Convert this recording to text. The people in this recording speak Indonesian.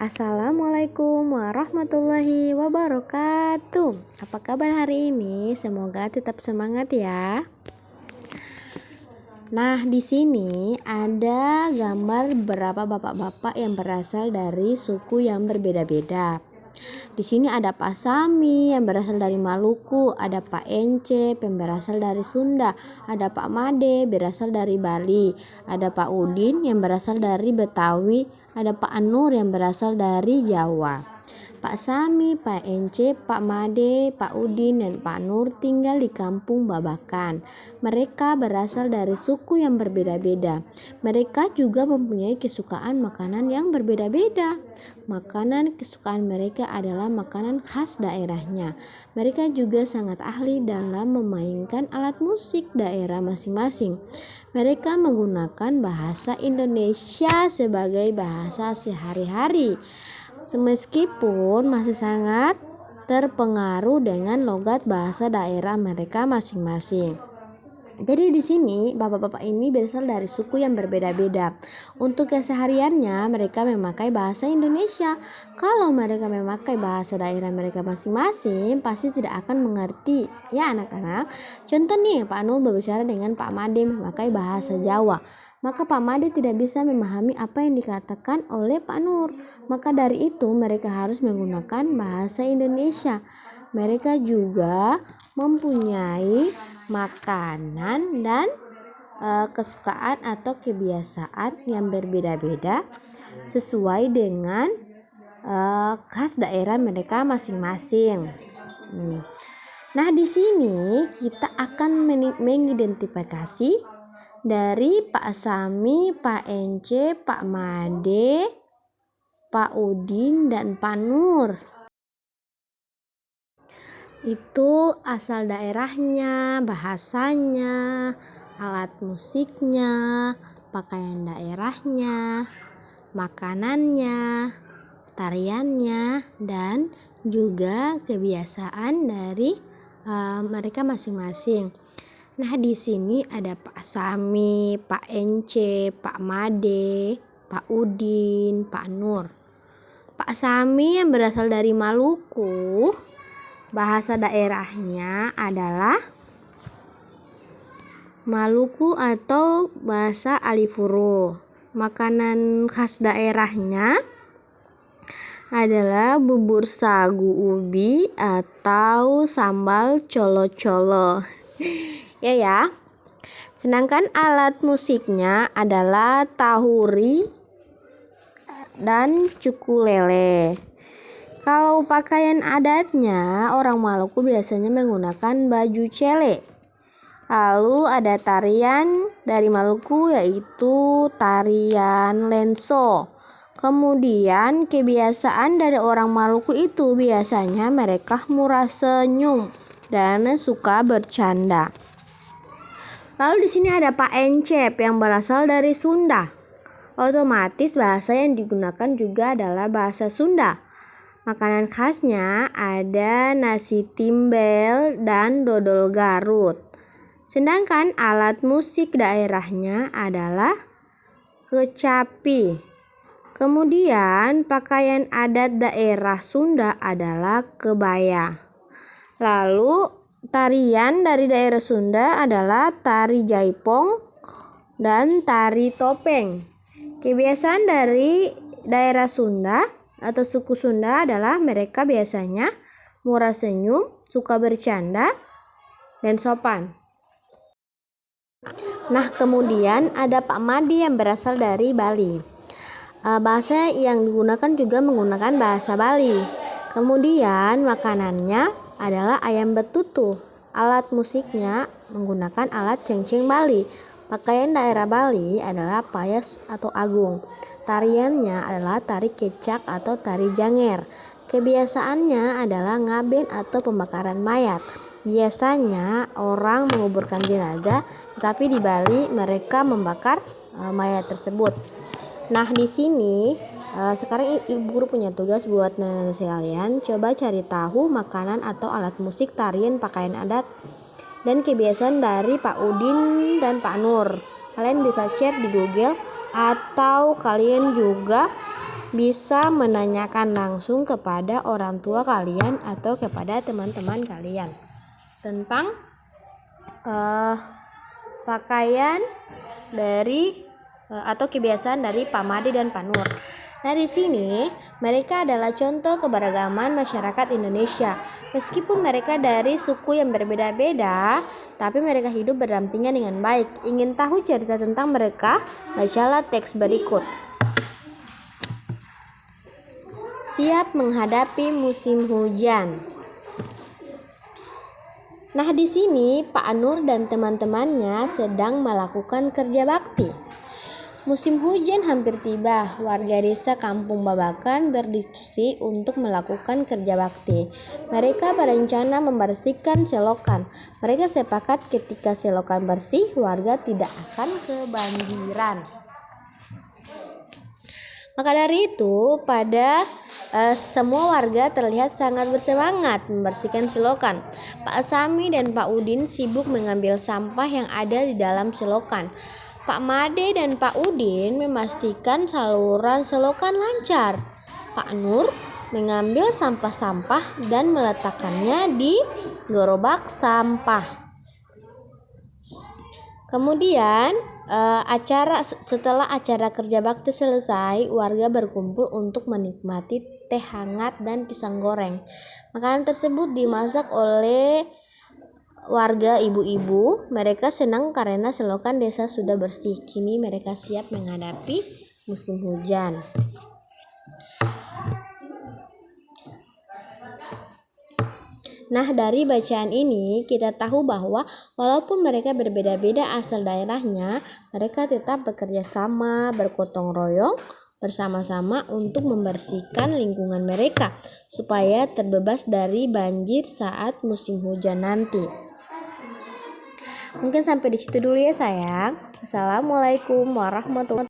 Assalamualaikum warahmatullahi wabarakatuh. Apa kabar hari ini? Semoga tetap semangat ya. Nah, di sini ada gambar beberapa bapak-bapak yang berasal dari suku yang berbeda-beda. Di sini ada Pak Sami yang berasal dari Maluku, ada Pak Ence yang berasal dari Sunda, ada Pak Made berasal dari Bali, ada Pak Udin yang berasal dari Betawi, ada Pak Anur yang berasal dari Jawa. Pak Sami, Pak Ence, Pak Made, Pak Udin, dan Pak Nur tinggal di kampung Babakan. Mereka berasal dari suku yang berbeda-beda. Mereka juga mempunyai kesukaan makanan yang berbeda-beda. Makanan kesukaan mereka adalah makanan khas daerahnya. Mereka juga sangat ahli dalam memainkan alat musik daerah masing-masing. Mereka menggunakan bahasa Indonesia sebagai bahasa sehari-hari. Meskipun masih sangat terpengaruh dengan logat bahasa daerah mereka masing-masing. Jadi di sini bapak-bapak ini berasal dari suku yang berbeda-beda. Untuk kesehariannya mereka memakai bahasa Indonesia. Kalau mereka memakai bahasa daerah mereka masing-masing, pasti tidak akan mengerti ya anak-anak. Contoh nih, Pak Nur berbicara dengan Pak Made memakai bahasa Jawa. Maka Pak Made tidak bisa memahami apa yang dikatakan oleh Pak Nur. Maka dari itu mereka harus menggunakan bahasa Indonesia. Mereka juga mempunyai makanan dan kesukaan atau kebiasaan yang berbeda-beda sesuai dengan khas daerah mereka masing-masing. Nah, di sini kita akan mengidentifikasi dari Pak Sami, Pak Ence, Pak Made, Pak Udin, dan Pak Nur. Itu asal daerahnya, bahasanya, alat musiknya, pakaian daerahnya, makanannya, tariannya, dan juga kebiasaan dari mereka masing-masing. Nah, di sini ada Pak Sami, Pak Ence, Pak Made, Pak Udin, Pak Nur. Pak Sami yang berasal dari Maluku, bahasa daerahnya adalah Maluku atau bahasa Alifuru. Makanan khas daerahnya adalah bubur sagu ubi atau sambal colo-colo. Ya. Sedangkan alat musiknya adalah tahuri dan cukulele. Kalau pakaian adatnya, orang Maluku biasanya menggunakan baju cele. Lalu ada tarian dari Maluku yaitu tarian lenso. Kemudian kebiasaan dari orang Maluku itu biasanya mereka murah senyum dan suka bercanda. Lalu di sini ada Pak Encep yang berasal dari Sunda. Otomatis bahasa yang digunakan juga adalah bahasa Sunda. Makanan khasnya ada nasi timbel dan dodol Garut. Sedangkan alat musik daerahnya adalah kecapi. Kemudian pakaian adat daerah Sunda adalah kebaya. Lalu tarian dari daerah Sunda adalah tari jaipong dan tari topeng. Kebiasaan dari daerah Sunda atau suku Sunda adalah mereka biasanya murah senyum, suka bercanda, dan sopan. Nah, kemudian ada Pak Made yang berasal dari Bali. Bahasa yang digunakan juga menggunakan bahasa Bali. Kemudian makanannya adalah ayam betutu. Alat musiknya menggunakan alat cengceng Bali. Pakaian daerah Bali adalah payas atau agung. Tariannya adalah tari kecak atau tari janger. Kebiasaannya adalah ngaben atau pembakaran mayat. Biasanya orang menguburkan jenazah, tetapi di Bali mereka membakar mayat tersebut. Nah, di sini sekarang ibu guru punya tugas buat nenek-nenek sekalian. Coba cari tahu makanan atau alat musik, tarian, pakaian adat, dan kebiasaan dari Pak Udin dan Pak Nur. Kalian bisa share di Google atau kalian juga bisa menanyakan langsung kepada orang tua kalian atau kepada teman-teman kalian tentang pakaian dari atau kebiasaan dari Pak Made dan Pak Nur. Nah, di sini mereka adalah contoh keberagaman masyarakat Indonesia. Meskipun mereka dari suku yang berbeda-beda, tapi mereka hidup berdampingan dengan baik. Ingin tahu cerita tentang mereka? Bacalah teks berikut. Siap menghadapi musim hujan. Nah, di sini Pak Nur dan teman-temannya sedang melakukan kerja bakti. Musim hujan hampir tiba. Warga desa Kampung Babakan berdiskusi untuk melakukan kerja bakti. Mereka berencana membersihkan selokan. Mereka sepakat ketika selokan bersih, warga tidak akan kebanjiran. Maka dari itu, semua warga terlihat sangat bersemangat membersihkan selokan. Pak Sami dan Pak Udin sibuk mengambil sampah yang ada di dalam selokan. Pak Made dan Pak Udin memastikan saluran selokan lancar. Pak Nur mengambil sampah-sampah dan meletakkannya di gerobak sampah. Kemudian setelah acara kerja bakti selesai, warga berkumpul untuk menikmati teh hangat dan pisang goreng. Makanan tersebut dimasak oleh warga ibu-ibu. Mereka senang karena selokan desa sudah bersih. Kini mereka siap menghadapi musim hujan. Nah, dari bacaan ini kita tahu bahwa walaupun mereka berbeda-beda asal daerahnya, mereka tetap bekerja sama, bergotong royong bersama-sama untuk membersihkan lingkungan mereka supaya terbebas dari banjir saat musim hujan nanti. Mungkin sampai di situ dulu ya sayang. Assalamualaikum warahmatullahi wabarakatuh.